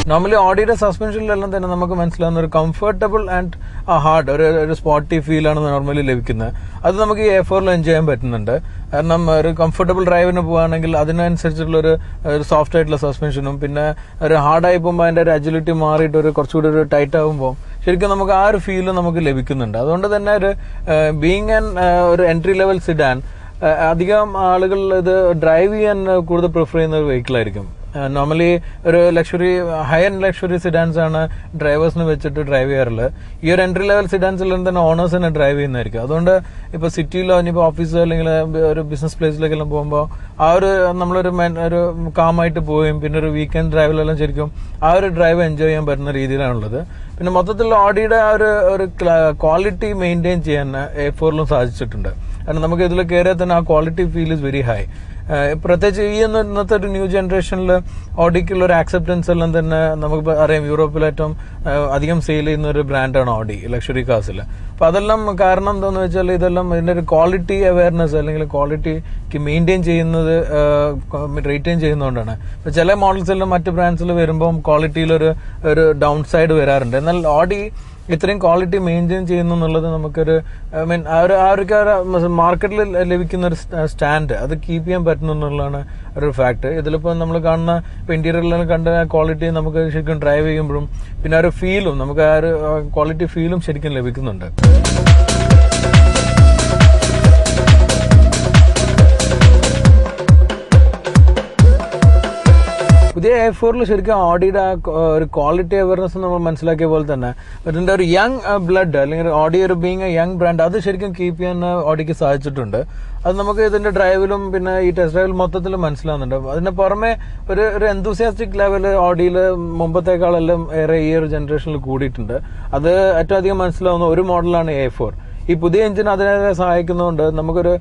Normally ഓഡിയുടെ സസ്പെൻഷനിലെല്ലാം തന്നെ നമുക്ക് മനസ്സിലാവുന്ന ഒരു കംഫർട്ടബിൾ ആൻഡ് ഹാർഡ് ഒരു സ്പോട്ടി ഫീൽ ആണ് നോർമലി ലഭിക്കുന്നത്. അത് നമുക്ക് ഈ A4 എൻജോയ് ചെയ്യാൻ പറ്റുന്നുണ്ട്. കാരണം ഒരു കംഫർട്ടബിൾ ഡ്രൈവിന് പോവുകയാണെങ്കിൽ അതിനനുസരിച്ചുള്ള ഒരു സോഫ്റ്റ് ആയിട്ടുള്ള സസ്പെൻഷനും പിന്നെ ഒരു ഹാർഡായി പോകുമ്പോൾ അതിന്റെ ഒരു അജിലിറ്റി മാറിയിട്ട് ഒരു കുറച്ചുകൂടി ഒരു ടൈറ്റ് ആകുമ്പോൾ ശരിക്കും നമുക്ക് ആ ഒരു ഫീൽ നമുക്ക് ലഭിക്കുന്നുണ്ട്. അതുകൊണ്ട് തന്നെ ഒരു ബീങ് ഒരു എൻട്രി ലെവൽ സിഡാൻ അധികം ആളുകൾ ഇത് ഡ്രൈവ് ചെയ്യാൻ കൂടുതൽ പ്രിഫർ ചെയ്യുന്ന ഒരു വെഹിക്കിൾ ആയിരിക്കും. നോർമലി ഒരു ഹൈ എൻഡ് ലക്ഷറി സിഡാൻസ് ആണ് ഡ്രൈവേഴ്സിന് വെച്ചിട്ട് ഡ്രൈവ് ചെയ്യാറുള്ളത്. ഈ ഒരു എൻട്രി ലെവൽ സിഡാൻസിലും തന്നെ ഓണേഴ്സ് തന്നെ ഡ്രൈവ് ചെയ്യുന്നതായിരിക്കും. അതുകൊണ്ട് ഇപ്പൊ സിറ്റിയിലോ ഇനിയിപ്പോ ഓഫീസോ അല്ലെങ്കിൽ ഒരു ബിസിനസ് പ്ലേസിലേക്കെല്ലാം പോകുമ്പോൾ ആ ഒരു നമ്മളൊരു കാമായിട്ട് പോവുകയും പിന്നെ ഒരു വീക്കെൻഡ് ഡ്രൈവിലെല്ലാം ശരിക്കും ആ ഒരു ഡ്രൈവ് എൻജോയ് ചെയ്യാൻ പറ്റുന്ന രീതിയിലാണുള്ളത്. പിന്നെ മൊത്തത്തിൽ ഓഡിയുടെ ആ ഒരു ക്വാളിറ്റി മെയിൻറ്റെയിൻ ചെയ്യാൻ A4 സാധിച്ചിട്ടുണ്ട്. കാരണം നമുക്ക് ഇതിൽ കയറിയാൽ തന്നെ ആ quality feel is very high. പ്രത്യേകിച്ച് ഇന്നത്തെ ഒരു ന്യൂ ജനറേഷനിൽ ഓഡിക്കുള്ള ഒരു ആക്സെപ്റ്റൻസ് എല്ലാം തന്നെ നമുക്ക് അറിയാം. യൂറോപ്പിൽ ഏറ്റവും അധികം സെയിൽ ചെയ്യുന്ന ഒരു ബ്രാൻഡാണ് ഓഡി ലക്ഷറി കാസിൽ. അപ്പൊ അതെല്ലാം കാരണം എന്താണെന്ന് വെച്ചാൽ ഇതെല്ലാം ഇതിന്റെ ഒരു ക്വാളിറ്റി അവയർനെസ് അല്ലെങ്കിൽ ക്വാളിറ്റിക്ക് മെയിൻറ്റെയിൻ ചെയ്യുന്നത് റീറ്റെയിൻ ചെയ്യുന്നതുകൊണ്ടാണ്. ഇപ്പൊ ചില മോഡൽസ് എല്ലാം മറ്റ് ബ്രാൻഡ്സിൽ വരുമ്പോൾ ക്വാളിറ്റിയിൽ ഒരു ഡൗൺ സൈഡ് വരാറുണ്ട്. എന്നാൽ ഓഡി ഇത്രയും ക്വാളിറ്റി മെയിൻറ്റെയിൻ ചെയ്യുന്നു എന്നുള്ളത് നമുക്കൊരു മാർക്കറ്റിൽ ലഭിക്കുന്ന ഒരു സ്റ്റാൻഡ് അത് കീപ്പ് ചെയ്യാൻ പറ്റുന്നു എന്നുള്ളതാണ് ഒരു ഫാക്ട്. ഇതിലിപ്പോ നമ്മൾ കാണുന്ന ഇന്റീരിയറിൽ കണ്ട ക്വാളിറ്റി നമുക്ക് ശരിക്കും ഡ്രൈവ് ചെയ്യുമ്പോഴും പിന്നെ ആ ഒരു ഫീലും നമുക്ക് ആ ഒരു ക്വാളിറ്റി ഫീലും ശരിക്കും ലഭിക്കുന്നുണ്ട്. പുതിയ A4 ശരിക്കും ഓഡിയുടെ ഒരു ക്വാളിറ്റി അവയർനെസ് നമ്മൾ മനസ്സിലാക്കിയ പോലെ തന്നെ ഇതിന്റെ ഒരു യങ് ബ്ലഡ് അല്ലെങ്കിൽ ഓഡി ഒരു ബീങ് എ യങ് ബ്രാൻഡ് അത് ശരിക്കും കീപ്പ് ചെയ്യാൻ ഓഡിക്ക് സാധിച്ചിട്ടുണ്ട്. അത് നമുക്ക് ഇതിന്റെ ഡ്രൈവിലും പിന്നെ ഈ ടെസ്റ്റ് ഡ്രൈവിലും മൊത്തത്തിൽ മനസ്സിലാവുന്നുണ്ട്. അതിന് പുറമെ ഒരു എന്തൂസിയാസ്റ്റിക് ലെവൽ ഓഡിയിൽ മുമ്പത്തേക്കാളെല്ലാം ഏറെ ഈ ഒരു ജനറേഷനിൽ കൂടിയിട്ടുണ്ട്. അത് ഏറ്റവും അധികം മനസ്സിലാവുന്ന ഒരു മോഡലാണ് A4. ഈ പുതിയ എഞ്ചിൻ അതിനെ സഹായിക്കുന്നതുകൊണ്ട് നമുക്കൊരു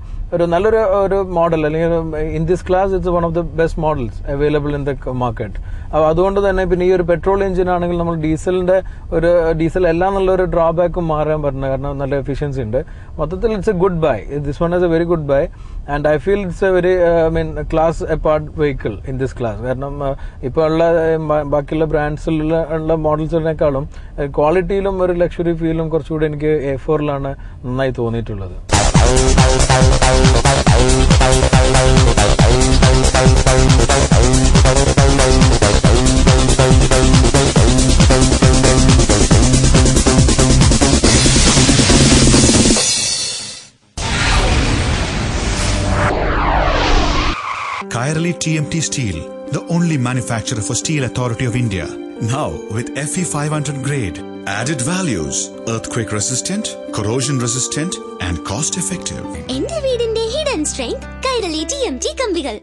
നല്ലൊരു മോഡൽ അല്ലെങ്കിൽ in this class it's one of the best models available in the market. അതുകൊണ്ട് തന്നെ പിന്നെ ഈ ഒരു പെട്രോൾ എഞ്ചിൻ ആണെങ്കിൽ നമ്മൾ ഡീസൽ എല്ലാം നല്ലൊരു ഡ്രോബാക്കും മാറാൻ പറ്റുന്നത്. കാരണം നല്ല എഫിഷ്യൻസി ഉണ്ട്. മൊത്തത്തിൽ it's A good bye. This one is A very good bye and I feel it's A very class apart vehicle in this class. കാരണം ഇപ്പോൾ ഉള്ള ബാക്കിയുള്ള ബ്രാൻഡ്സിലുള്ള മോഡൽസിനേക്കാളും ക്വാളിറ്റിയിലും ഒരു ലക്ഷറി ഫീലും കുറച്ചുകൂടി എനിക്ക് A4 നന്നായി തോന്നിയിട്ടുള്ളത്. Kairali TMT Steel, the only manufacturer for Steel Authority of India. Now with FE 500 grade, added values, earthquake resistant, corrosion resistant and cost effective. എന്റെ വീടിന്റെ hidden strength Kairali TMT കമ്പികൾ.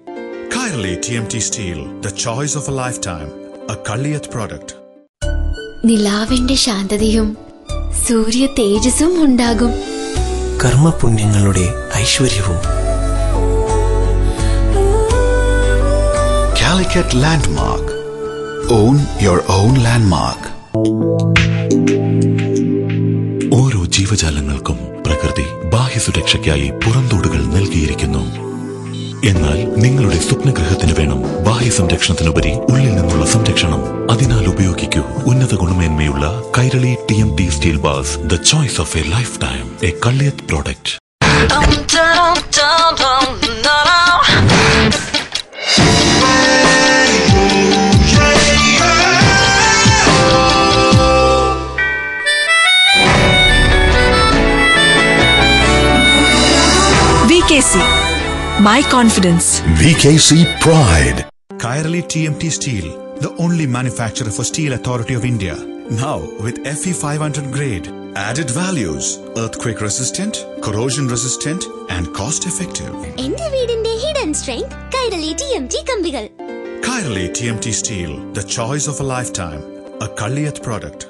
Kairali TMT Steel, the choice of a lifetime, a Kalliyat product. നിലാവിന്റെ ശാന്തതയും സൂര്യ തേജസ്സും ഉണ്ടാകും. കർമ്മപുണ്യങ്ങളുടെ ഐശ്വര്യവും. Calicut Landmark. Own your own landmark. ഓരോ ജീവജാലങ്ങൾക്കും പ്രകൃതി ബാഹ്യസുരക്ഷയ്ക്കായി പുറന്തോടുകൾ നൽകിയിരിക്കുന്നു. എന്നാൽ നിങ്ങളുടെ സ്വപ്നഗ്രഹത്തിന് വേണം ബാഹ്യ സംരക്ഷണത്തിനുപരി ഉള്ളിൽ നിന്നുള്ള സംരക്ഷണം. അതിനാൽ ഉപയോഗിക്കൂ ഉന്നത ഗുണമേന്മയുള്ള Kairali TMT steel bars, the choice of A life time, A Kalliyath product. VKC, my confidence. VKC Pride. Kairali TMT Steel, the only manufacturer for Steel Authority of India. Now with FE 500 grade, added values, earthquake resistant, corrosion resistant and cost effective. എന്റെ വീടിന്റെ hidden strength Kairali TMT കമ്പികൾ. Kairali TMT Steel, the choice of a lifetime, a Kalliyat product.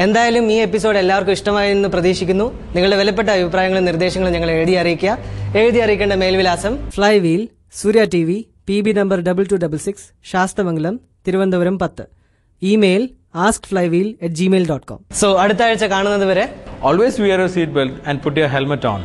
എന്തായാലും ഈ episode എല്ലാവർക്കും ഇഷ്ടമായി എന്ന് പ്രതീക്ഷിക്കുന്നു. നിങ്ങളുടെ വിലപ്പെട്ട അഭിപ്രായങ്ങളും നിർദ്ദേശങ്ങളും ഞങ്ങൾ എഴുതി അറിയിക്കേണ്ട മേൽവിലാസം ഫ്ലൈവീൽ, സൂര്യ TV, PB number 2266, Sasthamangalam, Thiruvananthapuram 10. Email askflywheel@gmail.com. So അടുത്ത ആഴ്ച കാണുന്നത് വരെ always wear your seat belt and put your helmet on.